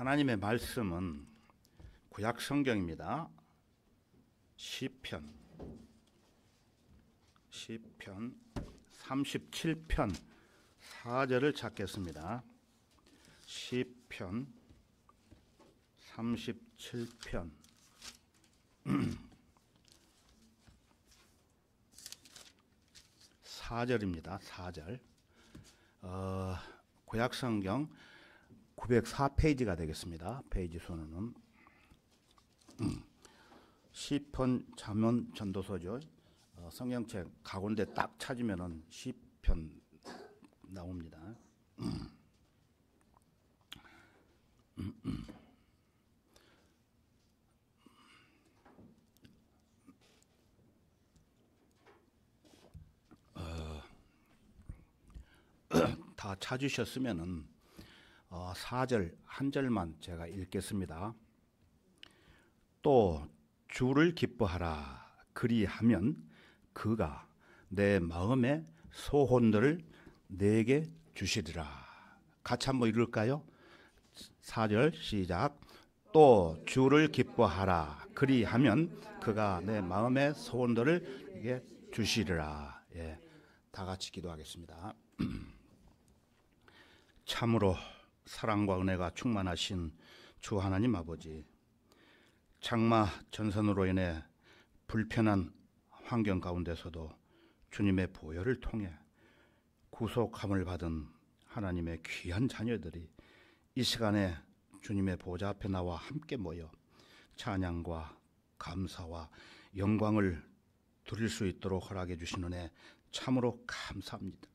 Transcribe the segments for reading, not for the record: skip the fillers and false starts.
하나님의 말씀은 구약 성경입니다. 시편 37편 4절을 찾겠습니다. 시편 37편 4절입니다. 4절. 구약 성경 904페이지가 되겠습니다. 페이지 수는 시편 잠언 전도서죠. 성경책 가운데 딱 찾으면은 시편 나옵니다. 다 찾으셨으면은 4절 한 절만 제가 읽겠습니다. 또 주를 기뻐하라. 그리하면 그가 내 마음의 소원들을 내게 주시리라. 같이 한번 읽을까요? 4절 시작. 또 주를 기뻐하라. 그리하면 그가 내 마음의 소원들을 내게 주시리라. 예, 다 같이 기도하겠습니다. 참으로 사랑과 은혜가 충만하신 주 하나님 아버지, 장마 전선으로 인해 불편한 환경 가운데서도 주님의 보혈을 통해 구속함을 받은 하나님의 귀한 자녀들이 이 시간에 주님의 보좌 앞에 나와 함께 모여 찬양과 감사와 영광을 드릴 수 있도록 허락해 주신 은혜 참으로 감사합니다.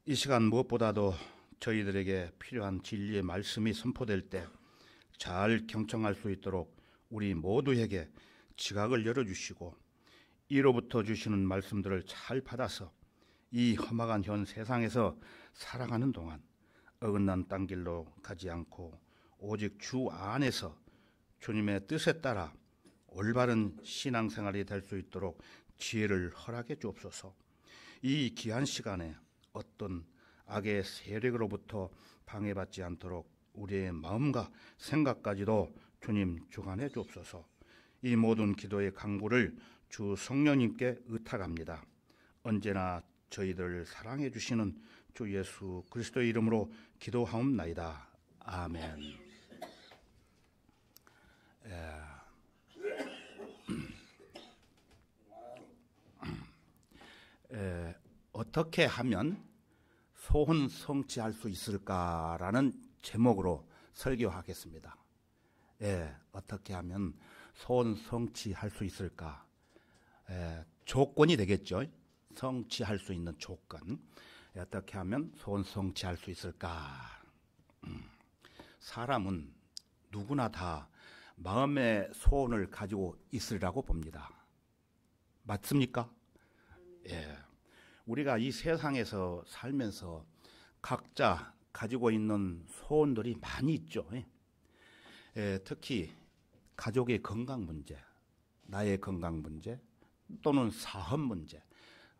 이 시간 무엇보다도 저희들에게 필요한 진리의 말씀이 선포될 때 잘 경청할 수 있도록 우리 모두에게 지각을 열어주시고 이로부터 주시는 말씀들을 잘 받아서 이 험악한 현 세상에서 살아가는 동안 어긋난 땅길로 가지 않고 오직 주 안에서 주님의 뜻에 따라 올바른 신앙생활이 될 수 있도록 지혜를 허락해 주옵소서. 이 귀한 시간에 어떤 악의 세력으로부터 방해받지 않도록 우리의 마음과 생각까지도 주님 주관해 주옵소서. 이 모든 기도의 간구를 주 성령님께 의탁합니다. 언제나 저희들을 사랑해 주시는 주 예수 그리스도의 이름으로 기도하옵나이다. 아멘. 어떻게 하면 소원 성취할 수 있을까라는 제목으로 설교하겠습니다. 어떻게 하면 소원 성취할 수 있을까? 조건이 되겠죠. 성취할 수 있는 조건. 어떻게 하면 소원 성취할 수 있을까? 사람은 누구나 다 마음의 소원을 가지고 있으리라고 봅니다. 맞습니까? 우리가 이 세상에서 살면서 각자 가지고 있는 소원들이 많이 있죠. 특히 가족의 건강 문제, 나의 건강 문제, 또는 사업 문제,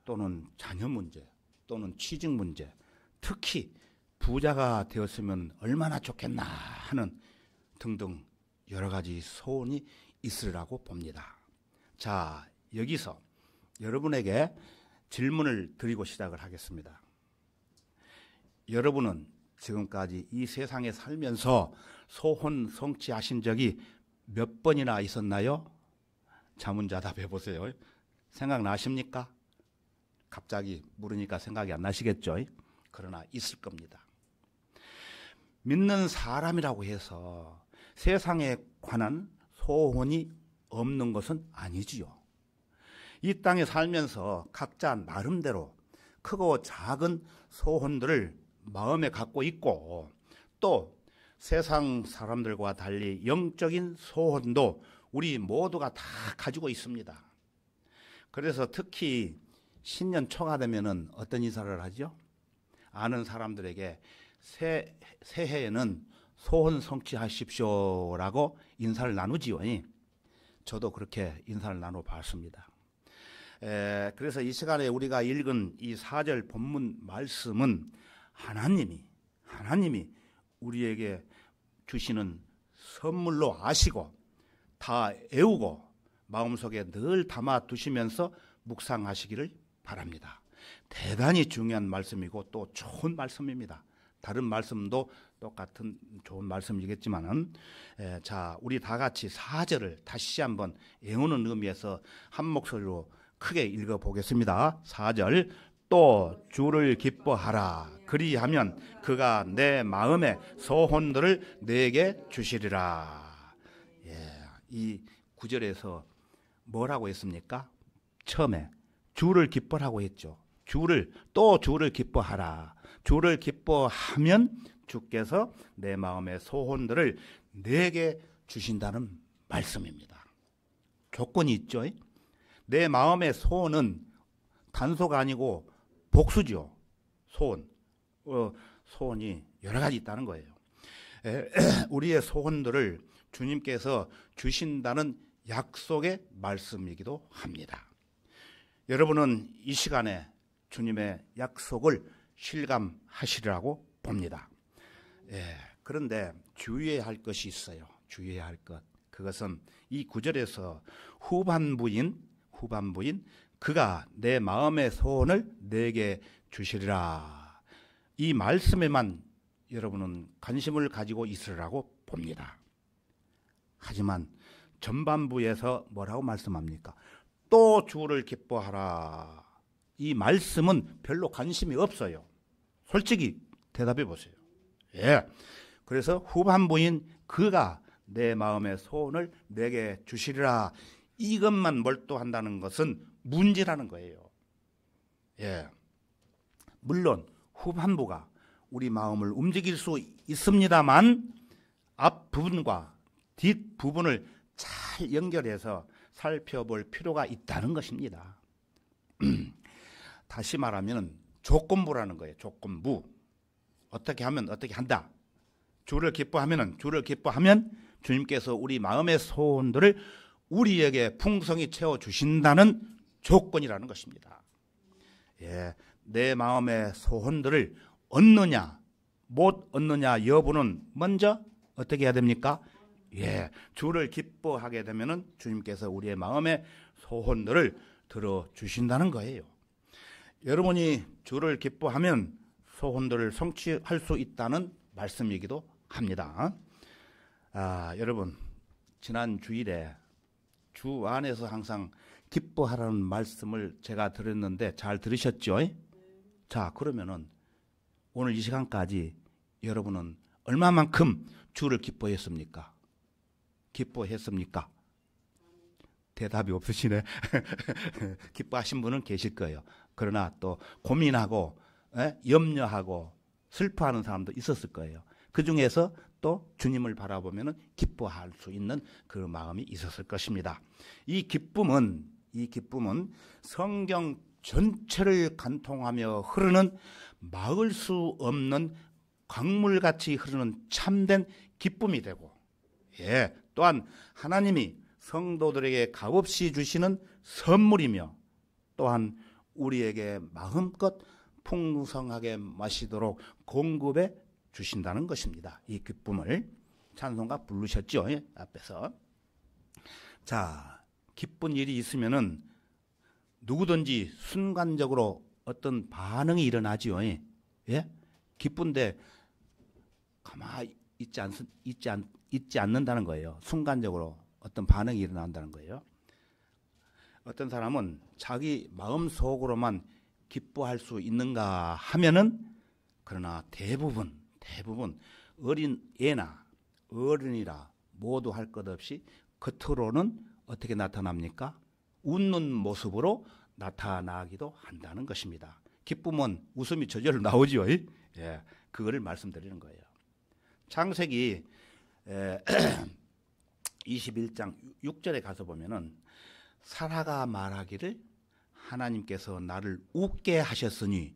또는 자녀 문제, 또는 취직 문제, 특히 부자가 되었으면 얼마나 좋겠나 하는 등등 여러 가지 소원이 있으리라고 봅니다. 자, 여기서 여러분에게 질문을 드리고 시작을 하겠습니다. 여러분은 지금까지 이 세상에 살면서 소원 성취하신 적이 몇 번이나 있었나요? 자문자답해 보세요. 생각나십니까? 갑자기 물으니까 생각이 안 나시겠죠? 그러나 있을 겁니다. 믿는 사람이라고 해서 세상에 관한 소원이 없는 것은 아니지요. 이 땅에 살면서 각자 나름대로 크고 작은 소원들을 마음에 갖고 있고 또 세상 사람들과 달리 영적인 소원도 우리 모두가 다 가지고 있습니다. 그래서 특히 신년 초가 되면은 어떤 인사를 하죠? 아는 사람들에게 새해에는 소원 성취하십시오라고 인사를 나누지요. 저도 그렇게 인사를 나눠봤습니다. 그래서 이 시간에 우리가 읽은 이 4절 본문 말씀은 하나님이 우리에게 주시는 선물로 아시고 다 애우고 마음속에 늘 담아두시면서 묵상하시기를 바랍니다. 대단히 중요한 말씀이고 또 좋은 말씀입니다. 다른 말씀도 똑같은 좋은 말씀이겠지만은, 자, 우리 다 같이 4절을 다시 한번 애우는 의미에서 한 목소리로 크게 읽어보겠습니다. 4절. 또 주를 기뻐하라. 그리하면 그가 내 마음의 소원들을 내게 주시리라. 이 9절에서 뭐라고 했습니까? 처음에 주를 기뻐하라고 했죠. 또 주를 기뻐하라. 주를 기뻐하면 주께서 내 마음의 소원들을 내게 주신다는 말씀입니다. 조건이 있죠. 내 마음의 소원은 단소가 아니고 복수죠. 소원이 여러 가지 있다는 거예요. 우리의 소원들을 주님께서 주신다는 약속의 말씀이기도 합니다. 여러분은 이 시간에 주님의 약속을 실감하시리라고 봅니다. 그런데 주의해야 할 것이 있어요. 주의해야 할 것. 그것은 이 9절에서 후반부인 그가 내 마음의 소원을 내게 주시리라. 이 말씀에만 여러분은 관심을 가지고 있으라고 봅니다. 하지만 전반부에서 뭐라고 말씀합니까? 또 주를 기뻐하라. 이 말씀은 별로 관심이 없어요. 솔직히 대답해 보세요. 그래서 후반부인 그가 내 마음의 소원을 내게 주시리라. 이것만 몰두한다는 것은 문제라는 거예요. 물론 후반부가 우리 마음을 움직일 수 있습니다만 앞부분과 뒷부분을 잘 연결해서 살펴볼 필요가 있다는 것입니다. 다시 말하면 조건부라는 거예요. 조건부. 어떻게 하면 어떻게 한다. 주를 기뻐하면 주님께서 우리 마음의 소원들을 우리에게 풍성히 채워주신다는 조건이라는 것입니다. 내 마음의 소원들을 얻느냐 못 얻느냐 여부는 먼저 어떻게 해야 됩니까? 주를 기뻐하게 되면 주님께서 우리의 마음의 소원들을 들어주신다는 거예요. 여러분이 주를 기뻐하면 소원들을 성취할 수 있다는 말씀이기도 합니다. 여러분, 지난 주일에 주 안에서 항상 기뻐하라는 말씀을 제가 드렸는데 잘 들으셨죠? 자, 그러면은 오늘 이 시간까지 여러분은 얼마만큼 주를 기뻐했습니까? 대답이 없으시네. 기뻐하신 분은 계실 거예요. 그러나 또 고민하고 염려하고 슬퍼하는 사람도 있었을 거예요. 그 중에서 또 주님을 바라보면 기뻐할 수 있는 그 마음이 있었을 것입니다. 이 기쁨은 성경 전체를 관통하며 흐르는 막을 수 없는 강물같이 흐르는 참된 기쁨이 되고, 또한 하나님이 성도들에게 값없이 주시는 선물이며, 또한 우리에게 마음껏 풍성하게 마시도록 공급해 주신다는 것입니다. 이 기쁨을 찬송가 부르셨죠, 앞에서. 자, 기쁜 일이 있으면은 누구든지 순간적으로 어떤 반응이 일어나지요. 기쁜데 가만히 있지 않는다는 거예요. 순간적으로 어떤 반응이 일어난다는 거예요. 어떤 사람은 자기 마음속으로만 기뻐할 수 있는가 하면은, 그러나 대부분 어린 애나 어른이라 모두 할 것 없이 겉으로는 어떻게 나타납니까? 웃는 모습으로 나타나기도 한다는 것입니다. 기쁨은 웃음이 저절로 나오지요. 그거를 말씀드리는 거예요. 창세기 21장 6절에 가서 보면은 사라가 말하기를 하나님께서 나를 웃게 하셨으니,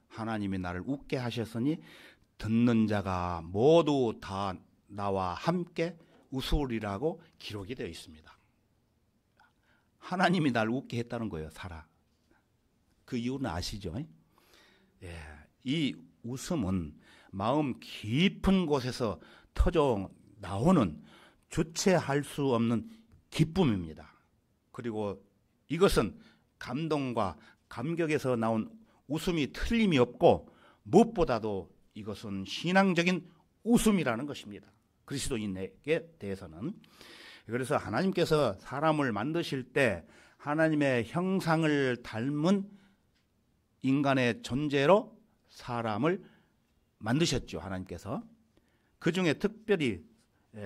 하나님이 나를 웃게 하셨으니 듣는 자가 모두 다 나와 함께 웃으리라고 기록이 되어 있습니다. 하나님이 나를 웃게 했다는 거예요. 사라. 그 이유는 아시죠? 이 웃음은 마음 깊은 곳에서 터져 나오는 주체할 수 없는 기쁨입니다. 그리고 이것은 감동과 감격에서 나온 웃음이 틀림이 없고 무엇보다도 이것은 신앙적인 웃음이라는 것입니다. 그리스도인에게 대해서는. 그래서 하나님께서 사람을 만드실 때 하나님의 형상을 닮은 인간의 존재로 사람을 만드셨죠. 하나님께서. 그 중에 특별히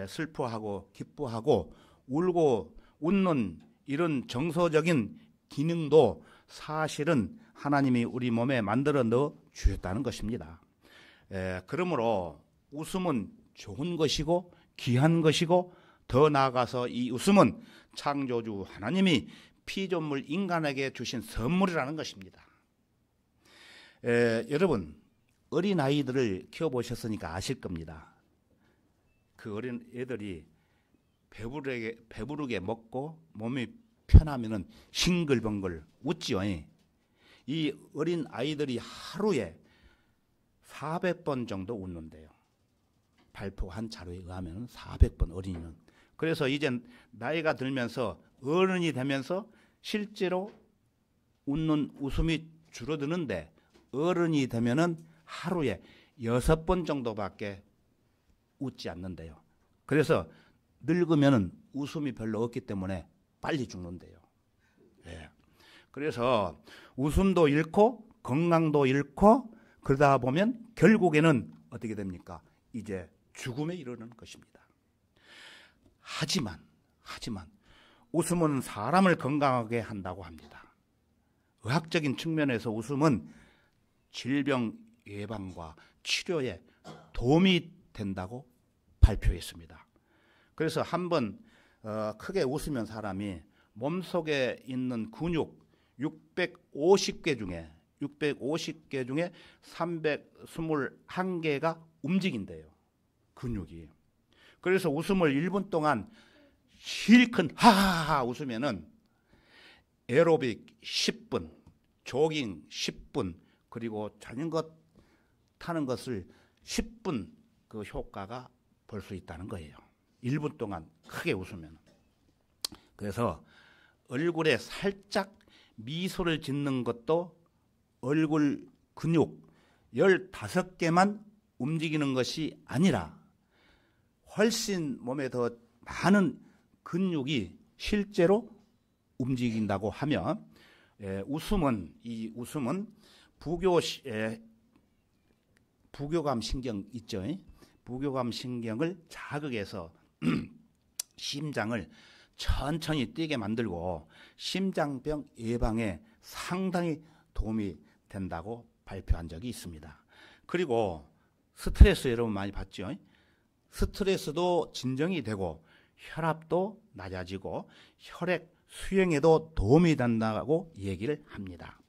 슬퍼하고 기뻐하고 울고 웃는 이런 정서적인 기능도 사실은 하나님이 우리 몸에 만들어 넣어 주셨다는 것입니다. 그러므로 웃음은 좋은 것이고 귀한 것이고 더 나아가서 이 웃음은 창조주 하나님이 피조물 인간에게 주신 선물이라는 것입니다. 여러분 어린아이들을 키워보셨으니까 아실 겁니다. 그 어린 애들이 배부르게 먹고 몸이 편하면은 싱글벙글 웃지요. 이 어린 아이들이 하루에 400번 정도 웃는데요. 발표한 자료에 의하면 400번 어린이는. 그래서 이제 나이가 들면서 어른이 되면서 실제로 웃는 웃음이 줄어드는데 어른이 되면은 하루에 6번 정도밖에 웃지 않는데요. 그래서 늙으면은 웃음이 별로 없기 때문에 빨리 죽는데요. 그래서 웃음도 잃고 건강도 잃고 그러다 보면 결국에는 어떻게 됩니까? 이제 죽음에 이르는 것입니다. 하지만 웃음은 사람을 건강하게 한다고 합니다. 의학적인 측면에서 웃음은 질병 예방과 치료에 도움이 된다고 발표했습니다. 그래서 한번 크게 웃으면 사람이 몸속에 있는 근육 650개 중에 321개가 움직인대요. 근육이. 그래서 웃음을 1분 동안 실컷 하하하 웃으면은 에어로빅 10분, 조깅 10분, 그리고 자전거 타는 것을 10분 그 효과가 볼 수 있다는 거예요. 1분 동안 크게 웃으면. 그래서 얼굴에 살짝 미소를 짓는 것도 얼굴 근육 15개만 움직이는 것이 아니라 훨씬 몸에 더 많은 근육이 실제로 움직인다고 하면 이 웃음은 부교감 신경 있죠. 부교감 신경을 자극해서 심장을 천천히 뛰게 만들고 심장병 예방에 상당히 도움이 된다고 발표한 적이 있습니다. 그리고 스트레스 여러분 많이 받죠? 스트레스도 진정이 되고 혈압도 낮아지고 혈액 수행에도 도움이 된다고 얘기를 합니다.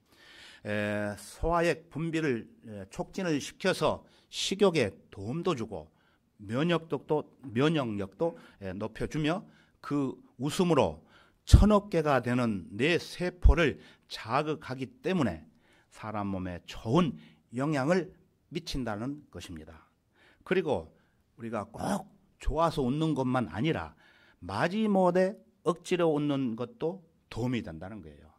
소화액 분비를 촉진을 시켜서 식욕에 도움도 주고 면역력도 높여주며 그 웃음으로 1000억 개가 되는 뇌 세포를 자극하기 때문에 사람 몸에 좋은 영향을 미친다는 것입니다. 그리고 우리가 꼭 좋아서 웃는 것만 아니라 마지못해 억지로 웃는 것도 도움이 된다는 거예요.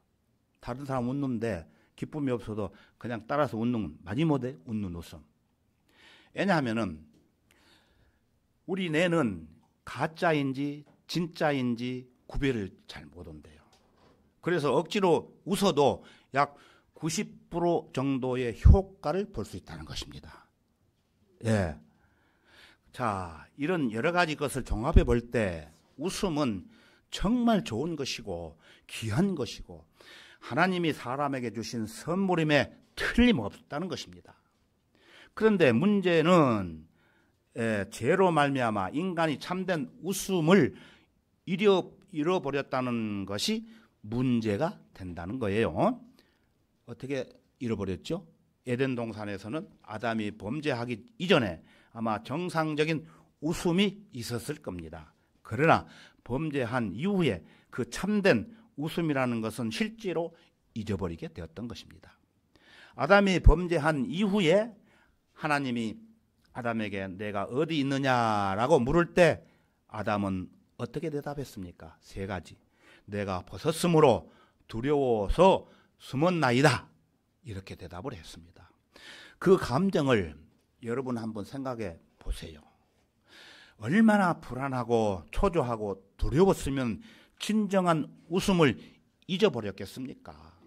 다른 사람 웃는데 기쁨이 없어도 그냥 따라서 웃는 마지못해 웃는 웃음. 왜냐하면은 우리 뇌는 가짜인지 진짜인지 구별을 잘 못한대요. 그래서 억지로 웃어도 약 90% 정도의 효과를 볼 수 있다는 것입니다. 자, 이런 여러 가지 것을 종합해 볼 때 웃음은 정말 좋은 것이고 귀한 것이고 하나님이 사람에게 주신 선물임에 틀림없다는 것입니다. 그런데 문제는 죄로 말미암아 인간이 참된 웃음을 잃어버렸다는 것이 문제가 된다는 거예요. 어떻게 잃어버렸죠? 에덴 동산에서는 아담이 범죄하기 이전에 아마 정상적인 웃음이 있었을 겁니다. 그러나 범죄한 이후에 그 참된 웃음이라는 것은 실제로 잊어버리게 되었던 것입니다. 아담이 범죄한 이후에 하나님이 아담에게 내가 어디 있느냐라고 물을 때 아담은 어떻게 대답했습니까? 세 가지. 내가 벗었으므로 두려워서 숨었나이다. 이렇게 대답을 했습니다. 그 감정을 여러분 한번 생각해 보세요. 얼마나 불안하고 초조하고 두려웠으면 진정한 웃음을 잊어버렸겠습니까?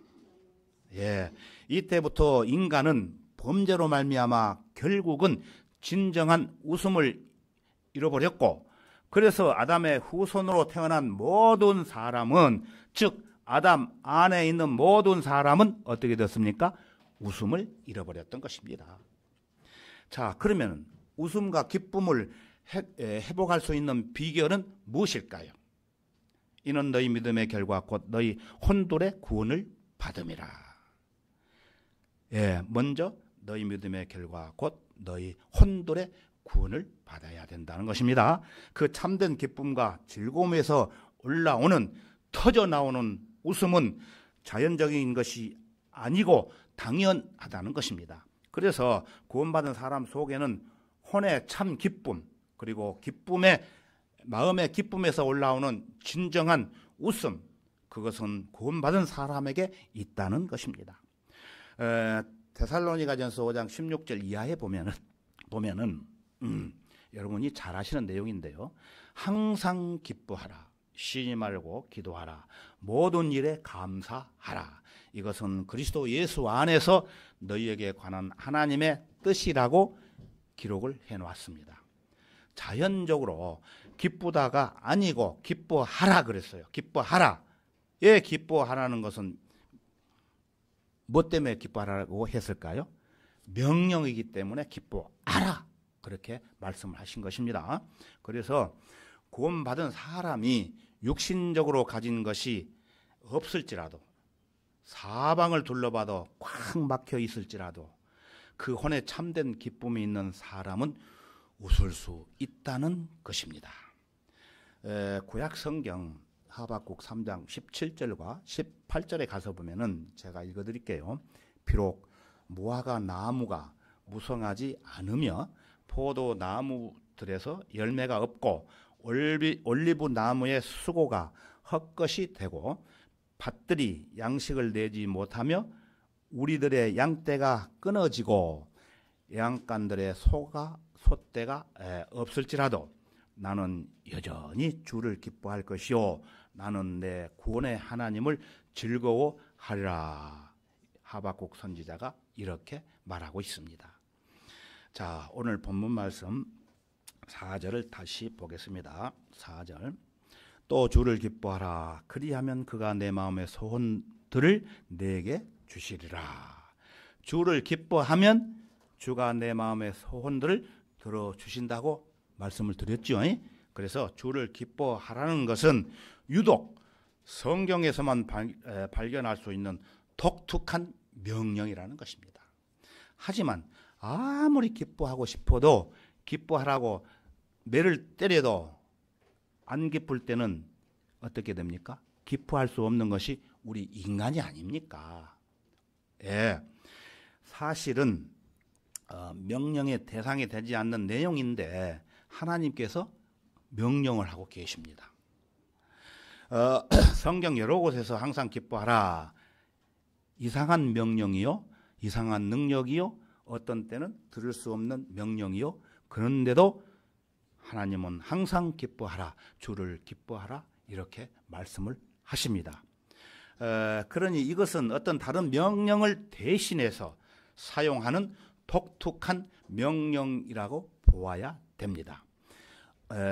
예, 이때부터 인간은 범죄로 말미암아 결국은 진정한 웃음을 잃어버렸고, 그래서 아담의 후손으로 태어난 모든 사람은, 즉 아담 안에 있는 모든 사람은 어떻게 됐습니까? 웃음을 잃어버렸던 것입니다. 자, 그러면 웃음과 기쁨을 회복할 수 있는 비결은 무엇일까요? 이는 너희 믿음의 결과 곧 너희 혼돌의 구원을 받음이라. 예, 먼저 너희 믿음의 결과 곧 너희 혼돌의 구원을 받아야 된다는 것입니다. 그 참된 기쁨과 즐거움에서 올라오는, 터져 나오는 웃음은 자연적인 것이 아니고 당연하다는 것입니다. 그래서 구원받은 사람 속에는 혼의 참 기쁨, 그리고 마음의 기쁨에서 올라오는 진정한 웃음, 그것은 구원받은 사람에게 있다는 것입니다. 데살로니가전서 5장 16절 이하에 보면은 여러분이 잘 아시는 내용인데요. 항상 기뻐하라, 쉬지 말고 기도하라, 모든 일에 감사하라. 이것은 그리스도 예수 안에서 너희에게 관한 하나님의 뜻이라고 기록을 해놓았습니다. 자연적으로 기쁘다가 아니고 기뻐하라 그랬어요. 기뻐하라. 예, 기뻐하라는 것은 뭐 때문에 기뻐하라고 했을까요? 명령이기 때문에 기뻐하라, 그렇게 말씀을 하신 것입니다. 그래서 구원받은 사람이 육신적으로 가진 것이 없을지라도, 사방을 둘러봐도 꽉 막혀 있을지라도 그 혼에 참된 기쁨이 있는 사람은 웃을 수 있다는 것입니다. 구약 성경 하박국 3장 17절과 18절에 가서 보면은 제가 읽어드릴게요. 비록 무화과 나무가 무성하지 않으며 포도 나무들에서 열매가 없고 올리브 나무의 수고가 헛것이 되고 밭들이 양식을 내지 못하며 우리들의 양떼가 끊어지고 양간들의 소떼가 없을지라도 나는 여전히 주를 기뻐할 것이요 나는 내 구원의 하나님을 즐거워하리라. 하박국 선지자가 이렇게 말하고 있습니다. 자, 오늘 본문 말씀 4절을 다시 보겠습니다. 4절. 또 주를 기뻐하라. 그리하면 그가 내 마음의 소원들을 내게 주시리라. 주를 기뻐하면 주가 내 마음의 소원들을 들어주신다고 말씀을 드렸죠. 그래서 주를 기뻐하라는 것은 유독 성경에서만 발견할 수 있는 독특한 명령이라는 것입니다. 하지만 아무리 기뻐하고 싶어도 기뻐하라고 매를 때려도 안 기쁠 때는 어떻게 됩니까? 기뻐할 수 없는 것이 우리 인간이 아닙니까? 예, 사실은 명령의 대상이 되지 않는 내용인데 하나님께서 명령을 하고 계십니다. 성경 여러 곳에서 항상 기뻐하라, 이상한 명령이요, 이상한 능력이요, 어떤 때는 들을 수 없는 명령이요, 그런데도 하나님은 항상 기뻐하라, 주를 기뻐하라, 이렇게 말씀을 하십니다. 그러니 이것은 어떤 다른 명령을 대신해서 사용하는 독특한 명령이라고 보아야 됩니다.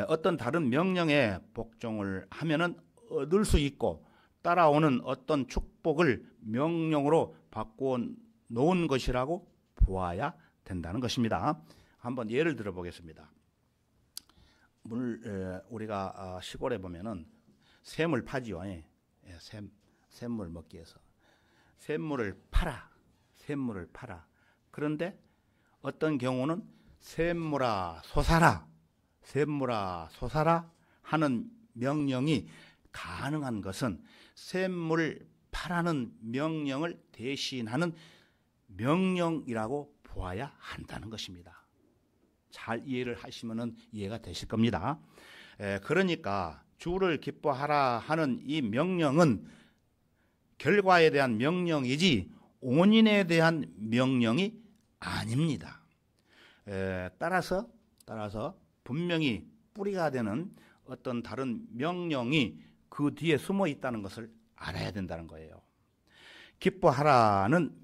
어떤 다른 명령에 복종을 하면은 얻을 수 있고 따라오는 어떤 축복을 명령으로 바꾸어 놓은 것이라고 보아야 된다는 것입니다. 한번 예를 들어 보겠습니다. 우리가 시골에 보면은 샘을 파지요. 샘물 먹기 위해서 샘물을 팔아. 그런데 어떤 경우는 샘물아 솟아라 하는 명령이 가능한 것은 샘물을 파라는 명령을 대신하는 명령이라고 보아야 한다는 것입니다. 잘 이해를 하시면은 이해가 되실 겁니다. 그러니까 주를 기뻐하라 하는 이 명령은 결과에 대한 명령이지 원인에 대한 명령이 아닙니다. 따라서 분명히 뿌리가 되는 어떤 다른 명령이 그 뒤에 숨어 있다는 것을 알아야 된다는 거예요. 기뻐하라는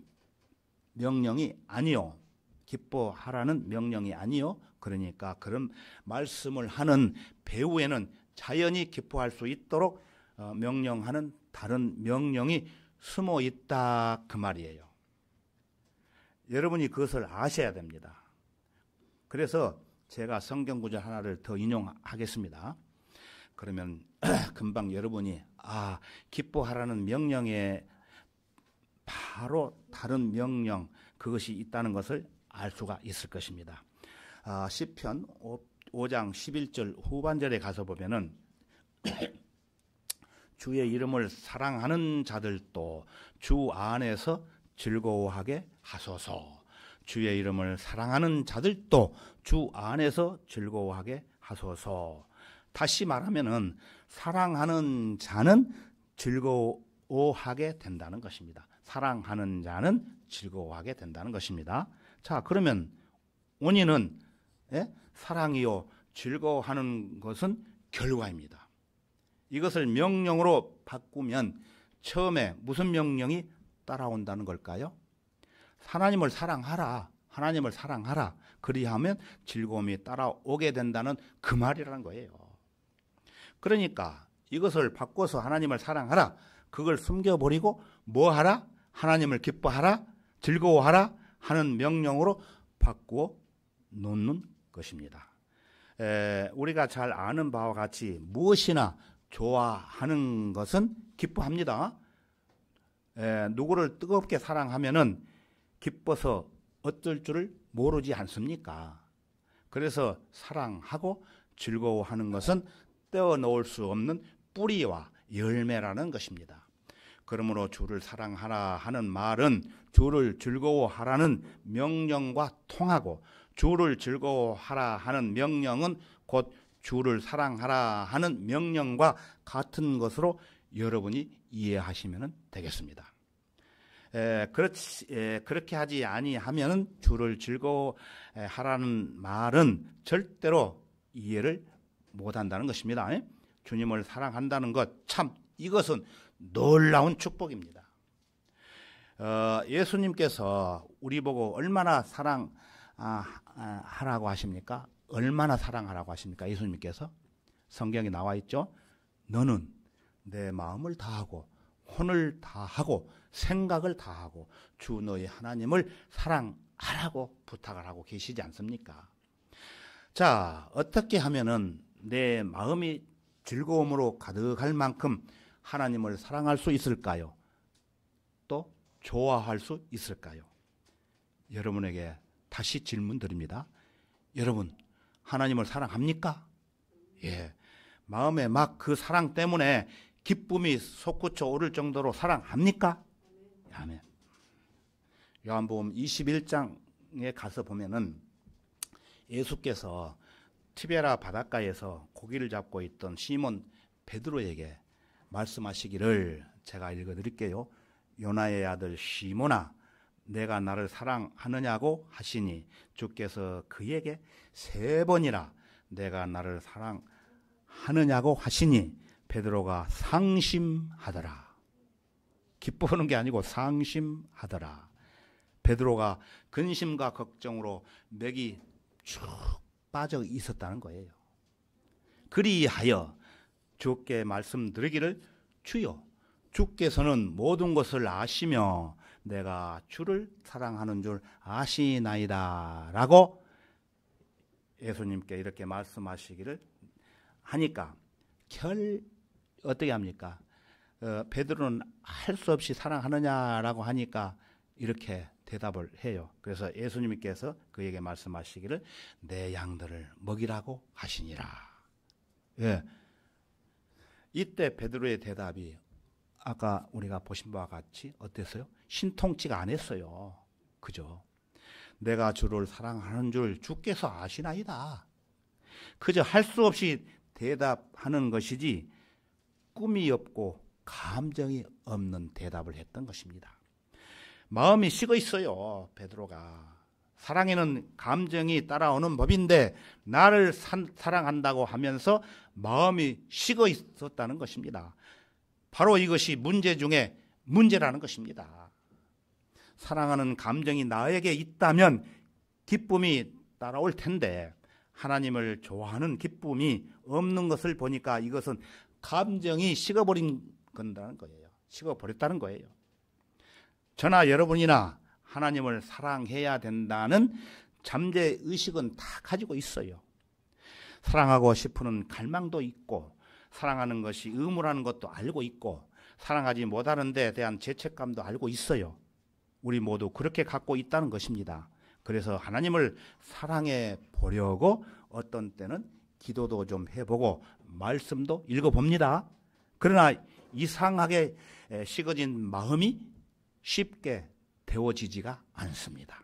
명령이 아니요. 기뻐하라는 명령이 아니요. 그러니까 그런 말씀을 하는 배후에는 자연히 기뻐할 수 있도록 명령하는 다른 명령이 숨어 있다 그 말이에요. 여러분이 그것을 아셔야 됩니다. 그래서 제가 성경 구절 하나를 더 인용하겠습니다. 그러면 금방 여러분이 기뻐하라는 명령에 바로 다른 명령 그것이 있다는 것을 알 수가 있을 것입니다. 시편 5장 11절 후반절에 가서 보면은 주의 이름을 사랑하는 자들도 주 안에서 즐거워하게 하소서. 주의 이름을 사랑하는 자들도 주 안에서 즐거워하게 하소서. 다시 말하면은 사랑하는 자는 즐거워하게 된다는 것입니다. 사랑하는 자는 즐거워하게 된다는 것입니다. 자, 그러면 원인은 사랑이요 즐거워하는 것은 결과입니다. 이것을 명령으로 바꾸면 처음에 무슨 명령이 따라온다는 걸까요? 하나님을 사랑하라. 하나님을 사랑하라. 그리하면 즐거움이 따라오게 된다는 그 말이라는 거예요. 그러니까 이것을 바꿔서 하나님을 사랑하라. 그걸 숨겨버리고 뭐 하라? 하나님을 기뻐하라. 즐거워하라 하는 명령으로 바꾸어 놓는 것입니다. 우리가 잘 아는 바와 같이 무엇이나 좋아하는 것은 기뻐합니다. 누구를 뜨겁게 사랑하면은 기뻐서 어떨 줄을 모르지 않습니까? 그래서 사랑하고 즐거워하는 것은 떼어놓을 수 없는 뿌리와 열매라는 것입니다. 그러므로 주를 사랑하라 하는 말은 주를 즐거워하라는 명령과 통하고, 주를 즐거워하라 하는 명령은 곧 주를 사랑하라 하는 명령과 같은 것으로 여러분이 이해하시면 되겠습니다. 그렇게 하지 아니하면 주를 즐거워하라는 말은 절대로 이해를 못한다는 것입니다. 주님을 사랑한다는 것, 참 이것은 놀라운 축복입니다. 예수님께서 우리 보고 얼마나 사랑하라고 하십니까? 얼마나 사랑하라고 하십니까? 예수님께서 성경에 나와 있죠. 너는 내 마음을 다하고 혼을 다하고 생각을 다하고 주 너의 하나님을 사랑하라고 부탁을 하고 계시지 않습니까? 자, 어떻게 하면은 내 마음이 즐거움으로 가득할 만큼 하나님을 사랑할 수 있을까요? 또 좋아할 수 있을까요? 여러분에게 다시 질문 드립니다. 여러분, 하나님을 사랑합니까? 예. 마음에 막 그 사랑 때문에 기쁨이 솟구쳐 오를 정도로 사랑합니까? 아멘. 요한복음 21장에 가서 보면은 예수께서 티베라 바닷가에서 고기를 잡고 있던 시몬 베드로에게 말씀하시기를 제가 읽어드릴게요. 요나의 아들 시몬아, 내가 나를 사랑하느냐고 하시니 주께서 그에게 3번이나 내가 나를 사랑하느냐고 하시니 베드로가 상심하더라. 기뻐하는 게 아니고 상심하더라. 베드로가 근심과 걱정으로 맥이 쭉 빠져 있었다는 거예요. 그리하여 주께 말씀드리기를 주여, 주께서는 모든 것을 아시며 내가 주를 사랑하는 줄 아시나이다 라고 예수님께 이렇게 말씀하시기를 하니까 어떻게 합니까? 베드로는 할 수 없이 사랑하느냐라고 하니까 이렇게 대답을 해요. 그래서 예수님께서 그에게 말씀하시기를 내 양들을 먹이라고 하시니라. 예. 이때 베드로의 대답이 아까 우리가 보신 바와 같이 어땠어요? 신통치가 안 했어요. 그죠? 내가 주를 사랑하는 줄 주께서 아시나이다. 그저 할 수 없이 대답하는 것이지 꿈이 없고 감정이 없는 대답을 했던 것입니다. 마음이 식어 있어요. 베드로가. 사랑에는 감정이 따라오는 법인데 나를 사랑한다고 하면서 마음이 식어 있었다는 것입니다. 바로 이것이 문제 중에 문제라는 것입니다. 사랑하는 감정이 나에게 있다면 기쁨이 따라올 텐데 하나님을 좋아하는 기쁨이 없는 것을 보니까 이것은 감정이 식어버린 건다는 거예요. 식어버렸다는 거예요. 저나 여러분이나 하나님을 사랑해야 된다는 잠재의식은 다 가지고 있어요. 사랑하고 싶은 갈망도 있고 사랑하는 것이 의무라는 것도 알고 있고 사랑하지 못하는 데 대한 죄책감도 알고 있어요. 우리 모두 그렇게 갖고 있다는 것입니다. 그래서 하나님을 사랑해 보려고 어떤 때는 기도도 좀 해보고 말씀도 읽어봅니다. 그러나 이상하게 식어진 마음이 쉽게 데워지지가 않습니다.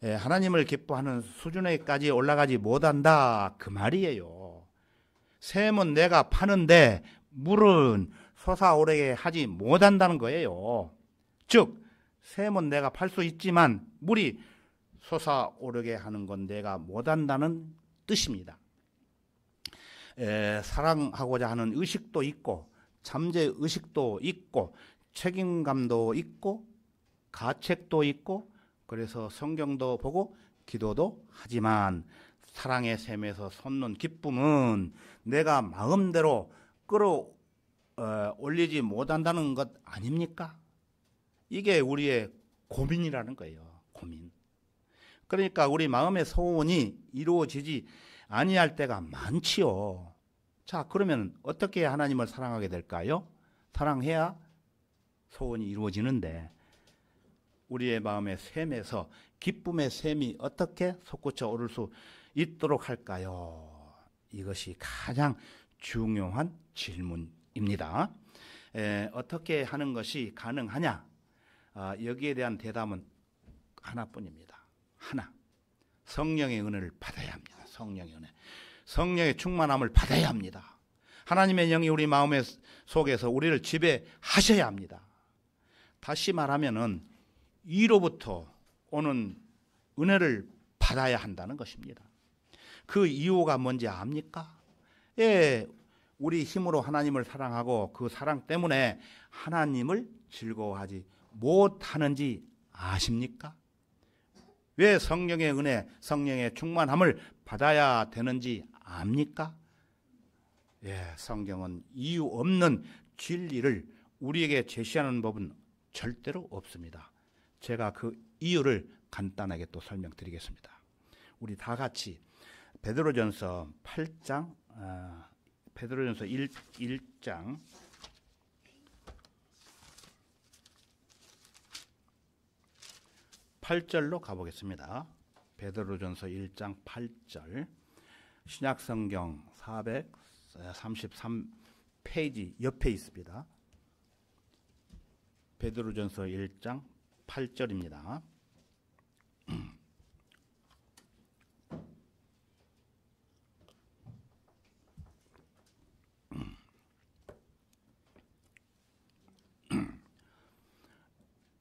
하나님을 기뻐하는 수준에까지 올라가지 못한다 그 말이에요. 샘은 내가 파는데 물은 솟아오르게 하지 못한다는 거예요. 즉 샘은 내가 팔 수 있지만 물이 솟아오르게 하는 건 내가 못한다는 뜻입니다. 사랑하고자 하는 의식도 있고 잠재의식도 있고 책임감도 있고 가책도 있고 그래서 성경도 보고 기도도 하지만 사랑의 샘에서 솟는 기쁨은 내가 마음대로 끌어올리지 못한다는 것 아닙니까? 이게 우리의 고민이라는 거예요. 고민. 그러니까 우리 마음의 소원이 이루어지지 아니할 때가 많지요. 자, 그러면 어떻게 하나님을 사랑하게 될까요? 사랑해야 소원이 이루어지는데 우리의 마음의 샘에서 기쁨의 샘이 어떻게 솟구쳐 오를 수 있도록 할까요? 이것이 가장 중요한 질문입니다. 어떻게 하는 것이 가능하냐? 여기에 대한 대답은 하나뿐입니다. 하나. 성령의 은혜를 받아야 합니다. 성령의 은혜. 성령의 충만함을 받아야 합니다. 하나님의 영이 우리 마음의 속에서 우리를 지배하셔야 합니다. 다시 말하면은 이로부터 오는 은혜를 받아야 한다는 것입니다. 그 이유가 뭔지 압니까? 우리 힘으로 하나님을 사랑하고 그 사랑 때문에 하나님을 즐거워하지 못하는지 아십니까? 왜 성령의 은혜, 성령의 충만함을 받아야 되는지 압니까? 성경은 이유 없는 진리를 우리에게 제시하는 법은 절대로 없습니다. 제가 그 이유를 간단하게 또 설명드리겠습니다. 우리 다 같이 베드로전서 8장, 베드로전서 1장 8절로 가보겠습니다. 베드로전서 1장 8절 신약성경 433페이지 옆에 있습니다. 베드로전서 1장 8절입니다.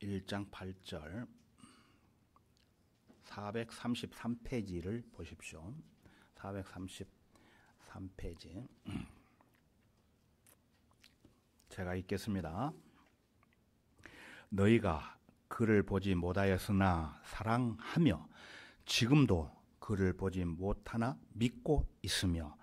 (1장 8절) 433페이지를 보십시오. 433페이지 제가 읽겠습니다. 너희가 그를 보지 못하였으나 사랑하며 지금도 그를 보지 못하나 믿고 있으며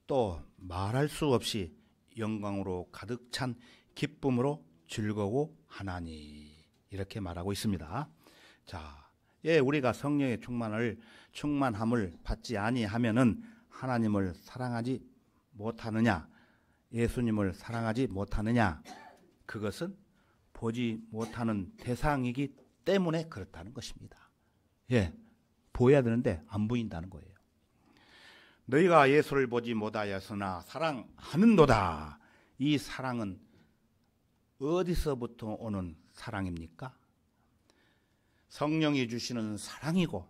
또 말할 수 없이 영광으로 가득 찬 기쁨으로 즐거워하나니 이렇게 말하고 있습니다. 자, 우리가 성령의 충만함을 받지 아니하면은 하나님을 사랑하지 못하느냐, 예수님을 사랑하지 못하느냐, 그것은 보지 못하는 대상이기 때문에 그렇다는 것입니다. 보여야 되는데 안 보인다는 거예요. 너희가 예수를 보지 못하였으나 사랑하는도다. 이 사랑은 어디서부터 오는 사랑입니까? 성령이 주시는 사랑이고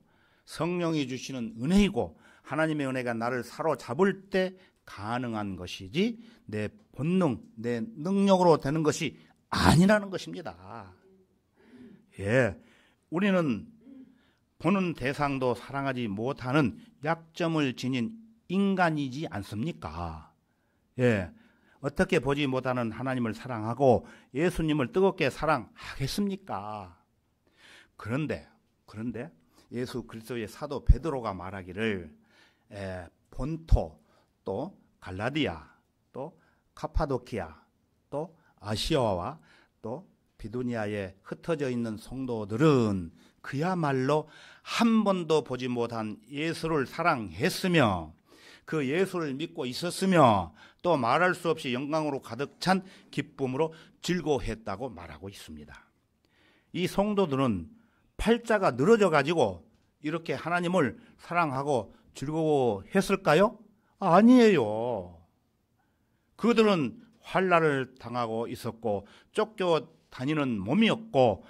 성령이 주시는 은혜이고 하나님의 은혜가 나를 사로잡을 때 가능한 것이지 내 본능, 내 능력으로 되는 것이 아니라는 것입니다. 예, 우리는 보는 대상도 사랑하지 못하는 약점을 지닌 인간이지 않습니까? 예, 어떻게 보지 못하는 하나님을 사랑하고 예수님을 뜨겁게 사랑하겠습니까? 그런데 예수 그리스도의 사도 베드로가 말하기를 본토 또 갈라디아 또 카파도키아 또 아시아와 또 비두니아에 흩어져 있는 성도들은 그야말로 한 번도 보지 못한 예수를 사랑했으며 그 예수를 믿고 있었으며 또 말할 수 없이 영광으로 가득 찬 기쁨으로 즐거워했다고 말하고 있습니다. 이 성도들은 팔자가 늘어져 가지고 이렇게 하나님을 사랑하고 즐거워했을까요? 아니에요. 그들은 환난을 당하고 있었고 쫓겨다니는 몸이었고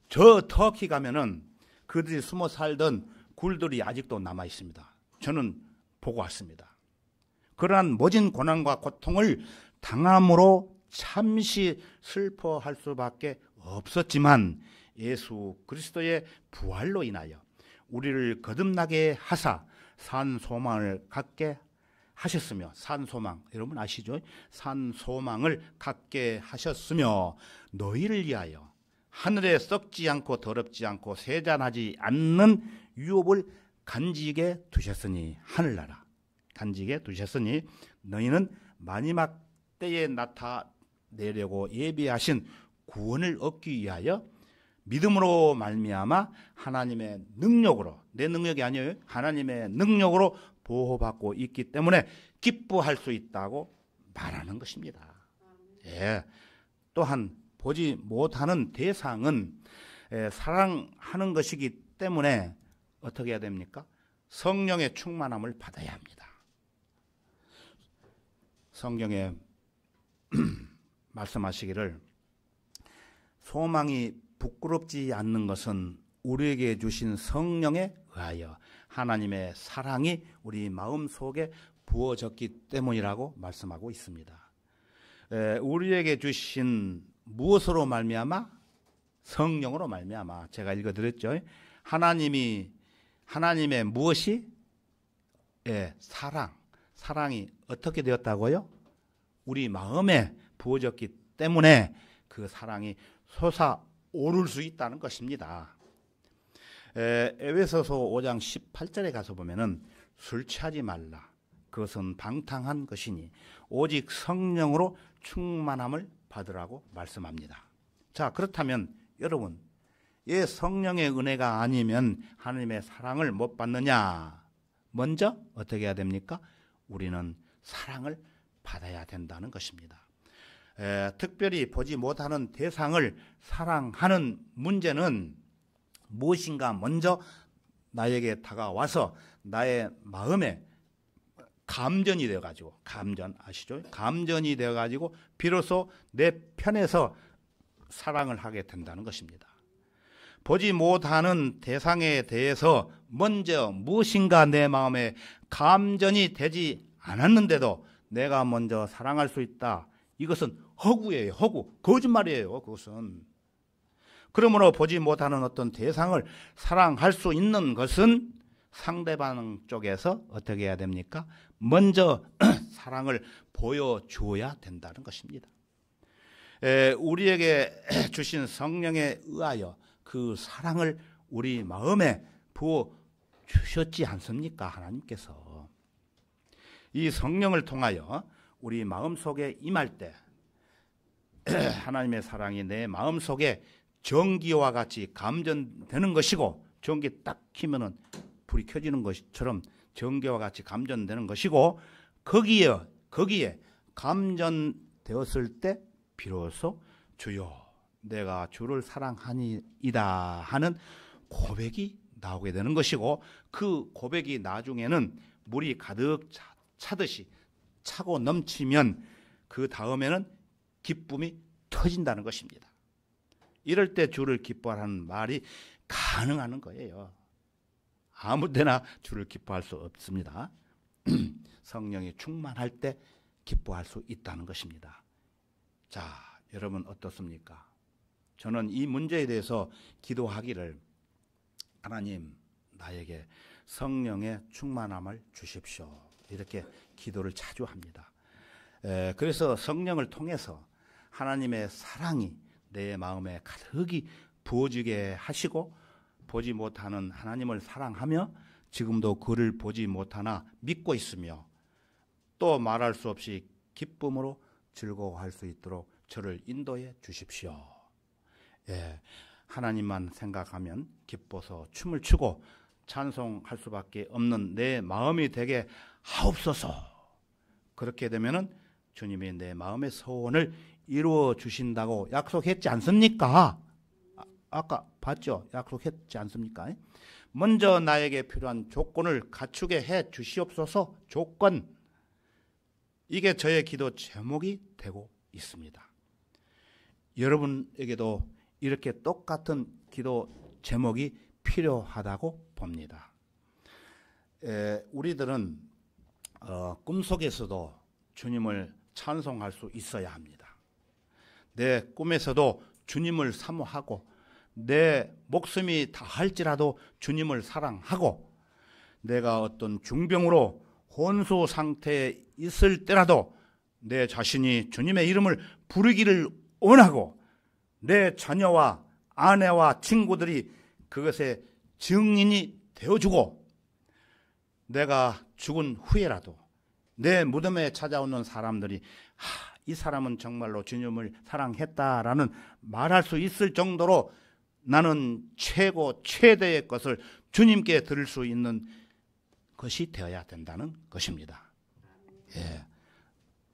저 터키 가면은 그들이 숨어 살던 굴들이 아직도 남아 있습니다. 저는 보고 왔습니다. 그러한 모진 고난과 고통을 당함으로 잠시 슬퍼할 수밖에 없었지만 예수 그리스도의 부활로 인하여 우리를 거듭나게 하사 산 소망을 갖게 하셨으며 산 소망 여러분 아시죠? 산 소망을 갖게 하셨으며 너희를 위하여 하늘에 썩지 않고 더럽지 않고 세잔하지 않는 유업을 간직에 두셨으니 하늘나라 간직에 두셨으니 너희는 마지막 때에 나타내려고 예비하신 구원을 얻기 위하여 믿음으로 말미암아 하나님의 능력으로 내 능력이 아니에요. 하나님의 능력으로 보호받고 있기 때문에 기뻐할 수 있다고 말하는 것입니다. 예. 또한 보지 못하는 대상은 사랑하는 것이기 때문에 어떻게 해야 됩니까? 성령의 충만함을 받아야 합니다. 성경에 말씀하시기를 소망이 부끄럽지 않는 것은 우리에게 주신 성령에 의하여 하나님의 사랑이 우리 마음속에 부어졌기 때문이라고 말씀하고 있습니다. 우리에게 주신 무엇으로 말미암아? 성령으로 말미암아. 제가 읽어드렸죠. 하나님의 무엇이? 사랑이 어떻게 되었다고요? 우리 마음에 부어졌기 때문에 그 사랑이 솟아오를 수 있다는 것입니다. 에베소서 5장 18절에 가서 보면은 술 취하지 말라. 그것은 방탕한 것이니 오직 성령으로 충만함을 받으라고 말씀합니다. 자, 그렇다면 여러분, 성령의 은혜가 아니면 하나님의 사랑을 못 받느냐? 먼저 어떻게 해야 됩니까? 우리는 사랑을 받아야 된다는 것입니다. 특별히 보지 못하는 대상을 사랑하는 문제는 무엇인가 먼저 나에게 다가와서 나의 마음에 감전이 되어가지고 감전 아시죠? 감전이 되어가지고 비로소 내 편에서 사랑을 하게 된다는 것입니다. 보지 못하는 대상에 대해서 먼저 무엇인가 내 마음에 감전이 되지 않았는데도 내가 먼저 사랑할 수 있다. 이것은 허구예요. 허구. 거짓말이에요. 그것은. 그러므로 보지 못하는 어떤 대상을 사랑할 수 있는 것은 상대방 쪽에서 어떻게 해야 됩니까? 먼저 사랑을 보여주어야 된다는 것입니다. 우리에게 주신 성령에 의하여 그 사랑을 우리 마음에 부어 주셨지 않습니까? 하나님께서. 이 성령을 통하여 우리 마음속에 임할 때 하나님의 사랑이 내 마음속에 전기와 같이 감전되는 것이고 전기 딱 켜면은 불이 켜지는 것처럼 전기와 같이 감전되는 것이고 거기에 감전되었을 때 비로소 주여 내가 주를 사랑하니이다 하는 고백이 나오게 되는 것이고 그 고백이 나중에는 물이 가득 차듯이 차고 넘치면 그 다음에는 기쁨이 터진다는 것입니다. 이럴 때 주를 기뻐하라는 말이 가능한 거예요. 아무 때나 주를 기뻐할 수 없습니다. 성령이 충만할 때 기뻐할 수 있다는 것입니다. 자, 여러분 어떻습니까? 저는 이 문제에 대해서 기도하기를, 하나님 나에게 성령의 충만함을 주십시오, 이렇게 기도를 자주 합니다. 그래서 성령을 통해서 하나님의 사랑이 내 마음에 가득히 부어지게 하시고, 보지 못하는 하나님을 사랑하며 지금도 그를 보지 못하나 믿고 있으며 또 말할 수 없이 기쁨으로 즐거워할 수 있도록 저를 인도해 주십시오. 하나님만 생각하면 기뻐서 춤을 추고 찬송할 수밖에 없는 내 마음이 되게 하옵소서. 그렇게 되면은 주님이 내 마음의 소원을 이루어 주신다고 약속했지 않습니까? 아까 봤죠? 약속했지 않습니까? 먼저 나에게 필요한 조건을 갖추게 해 주시옵소서. 조건. 이게 저의 기도 제목이 되고 있습니다. 여러분에게도 이렇게 똑같은 기도 제목이 필요하다고 봅니다. 우리들은 꿈속에서도 주님을 찬송할 수 있어야 합니다. 내 꿈에서도 주님을 사모하고 내 목숨이 다할지라도 주님을 사랑하고, 내가 어떤 중병으로 혼수 상태에 있을 때라도 내 자신이 주님의 이름을 부르기를 원하고, 내 자녀와 아내와 친구들이 그것의 증인이 되어주고, 내가 죽은 후에라도 내 무덤에 찾아오는 사람들이 이 사람은 정말로 주님을 사랑했다라는 말할 수 있을 정도로 나는 최고 최대의 것을 주님께 드릴 수 있는 것이 되어야 된다는 것입니다.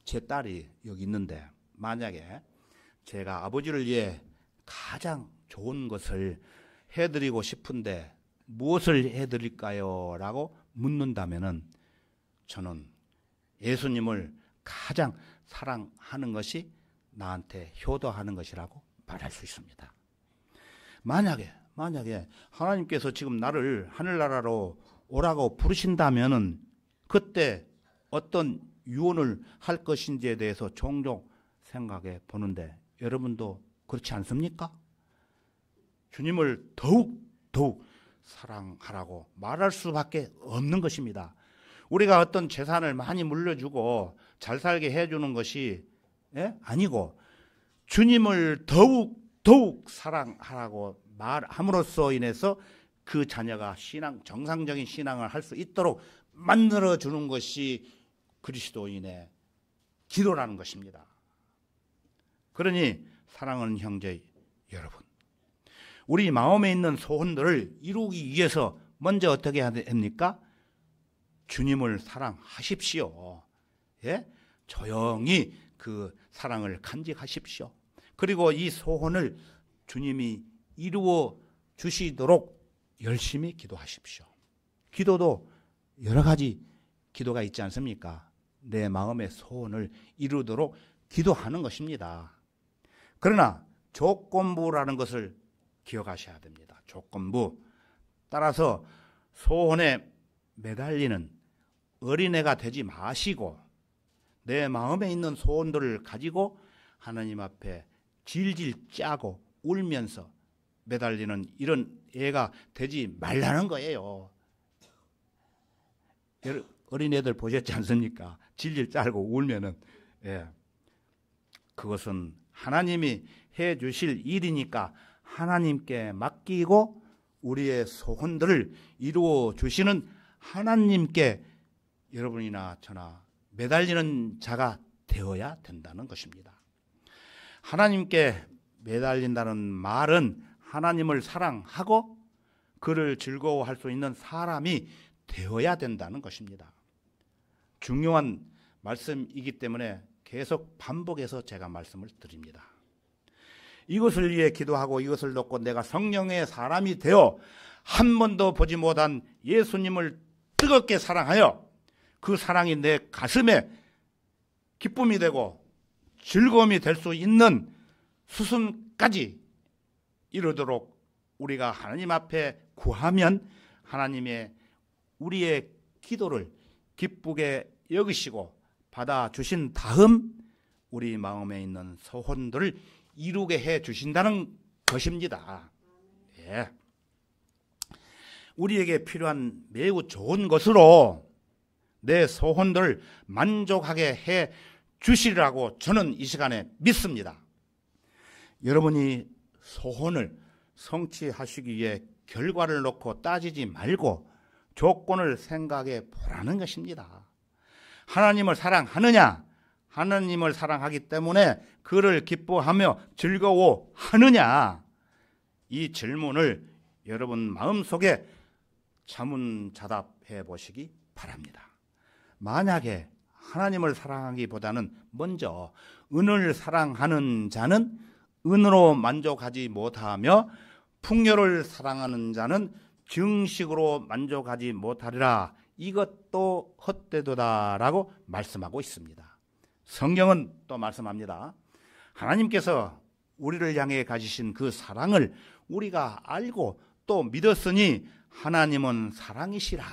제 딸이 여기 있는데, 만약에 제가 아버지를 위해 가장 좋은 것을 해드리고 싶은데 무엇을 해드릴까요? 라고 묻는다면은 저는 예수님을 가장 사랑하는 것이 나한테 효도하는 것이라고 말할 수 있습니다. 만약에 하나님께서 지금 나를 하늘나라로 오라고 부르신다면은 그때 어떤 유언을 할 것인지에 대해서 종종 생각해 보는데, 여러분도 그렇지 않습니까? 주님을 더욱 사랑하라고 말할 수밖에 없는 것입니다. 우리가 어떤 재산을 많이 물려주고 잘 살게 해주는 것이 아니고, 주님을 더욱 사랑하라고 말함으로써 인해서 그 자녀가 정상적인 신앙을 할 수 있도록 만들어주는 것이 그리스도인의 기도라는 것입니다. 그러니 사랑하는 형제 여러분, 우리 마음에 있는 소원들을 이루기 위해서 먼저 어떻게 해야 됩니까? 주님을 사랑하십시오. 조용히 그 사랑을 간직하십시오. 그리고 이 소원을 주님이 이루어 주시도록 열심히 기도하십시오. 기도도 여러 가지 기도가 있지 않습니까? 내 마음의 소원을 이루도록 기도하는 것입니다. 그러나 조건부라는 것을 기억하셔야 됩니다. 조건부. 따라서 소원에 매달리는 어린애가 되지 마시고, 내 마음에 있는 소원들을 가지고 하나님 앞에 질질 짜고 울면서 매달리는 이런 애가 되지 말라는 거예요. 어린애들 보셨지 않습니까? 질질 짜고 울면은, 그것은 하나님이 해 주실 일이니까 하나님께 맡기고 우리의 소원들을 이루어 주시는 하나님께 여러분이나 저나 매달리는 자가 되어야 된다는 것입니다. 하나님께 매달린다는 말은 하나님을 사랑하고 그를 즐거워할 수 있는 사람이 되어야 된다는 것입니다. 중요한 말씀이기 때문에 계속 반복해서 제가 말씀을 드립니다. 이것을 위해 기도하고 이것을 놓고 내가 성령의 사람이 되어 한 번도 보지 못한 예수님을 뜨겁게 사랑하여 그 사랑이 내 가슴에 기쁨이 되고 즐거움이 될 수 있는 수순까지 이르도록 우리가 하나님 앞에 구하면 하나님의 우리의 기도를 기쁘게 여기시고 받아주신 다음 우리 마음에 있는 소원들을 이루게 해 주신다는 것입니다. 예. 우리에게 필요한 매우 좋은 것으로 내 소원들을 만족하게 해 주시리라고 저는 이 시간에 믿습니다. 여러분이 소원을 성취하시기 위해 결과를 놓고 따지지 말고 조건을 생각해 보라는 것입니다. 하나님을 사랑하느냐? 하나님을 사랑하기 때문에 그를 기뻐하며 즐거워하느냐? 이 질문을 여러분 마음속에 자문자답해 보시기 바랍니다. 만약에 하나님을 사랑하기보다는 먼저 은을 사랑하는 자는 은으로 만족하지 못하며 풍요를 사랑하는 자는 증식으로 만족하지 못하리라. 이것도 헛되도다라고 말씀하고 있습니다. 성경은 또 말씀합니다. 하나님께서 우리를 향해 가지신 그 사랑을 우리가 알고 또 믿었으니 하나님은 사랑이시라.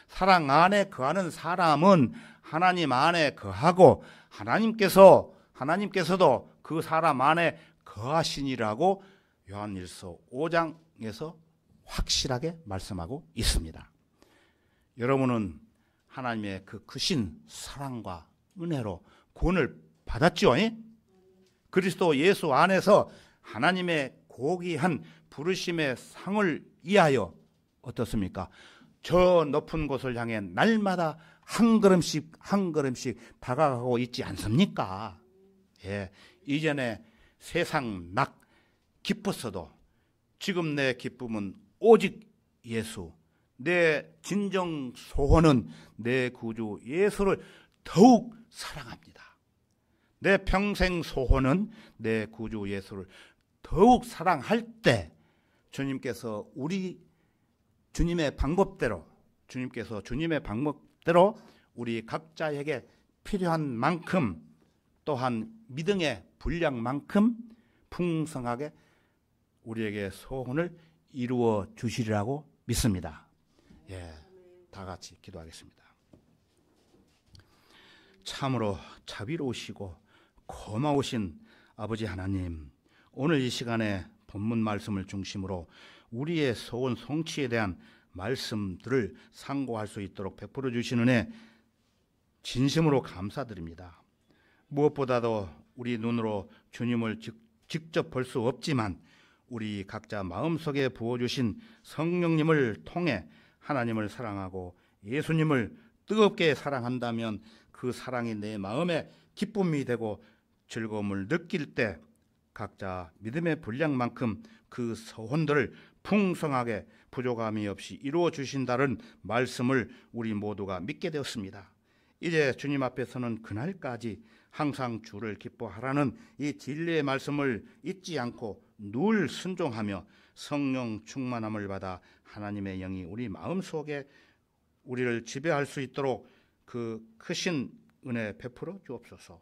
사랑 안에 거하는 사람은 하나님 안에 거하고 하나님께서도 그 사람 안에 거하시니라고 요한일서 5장에서 확실하게 말씀하고 있습니다. 여러분은 하나님의 그 크신 사랑과 은혜로 구원을 받았죠? 그리스도 예수 안에서 하나님의 고귀한 부르심의 상을 위하여 어떻습니까? 저 높은 곳을 향해 날마다 한 걸음씩 다가가고 있지 않습니까? 예, 이전에 세상 낙 기뻤어도 지금 내 기쁨은 오직 예수, 내 진정 소원은 내 구주 예수를 더욱 사랑합니다. 내 평생 소원은 내 구주 예수를 더욱 사랑할 때 주님께서 주님의 방법대로 우리 각자에게 필요한 만큼 또한 믿음의 분량만큼 풍성하게 우리에게 소원을 이루어 주시리라고 믿습니다. 예, 다 같이 기도하겠습니다. 참으로 자비로우시고 고마우신 아버지 하나님, 오늘 이 시간에 본문 말씀을 중심으로 우리의 소원 성취에 대한 말씀들을 상고할 수 있도록 베풀어 주시는 애 진심으로 감사드립니다. 무엇보다도 우리 눈으로 주님을 직접 볼 수 없지만 우리 각자 마음속에 부어주신 성령님을 통해 하나님을 사랑하고 예수님을 뜨겁게 사랑한다면 그 사랑이 내 마음에 기쁨이 되고 즐거움을 느낄 때 각자 믿음의 분량만큼 그 소원들을 풍성하게 부족함이 없이 이루어 주신다는 말씀을 우리 모두가 믿게 되었습니다. 이제 주님 앞에서는 그날까지 항상 주를 기뻐하라는 이 진리의 말씀을 잊지 않고 늘 순종하며 성령 충만함을 받아 하나님의 영이 우리 마음속에 우리를 지배할 수 있도록 그 크신 은혜 베풀어 주옵소서.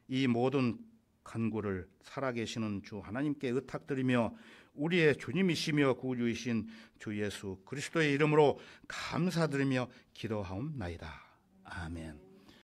이 모든 간구를 살아계시는 주 하나님께 의탁드리며 우리의 주님이시며 구주이신 주 예수 그리스도의 이름으로 감사드리며 기도하옵나이다. 아멘.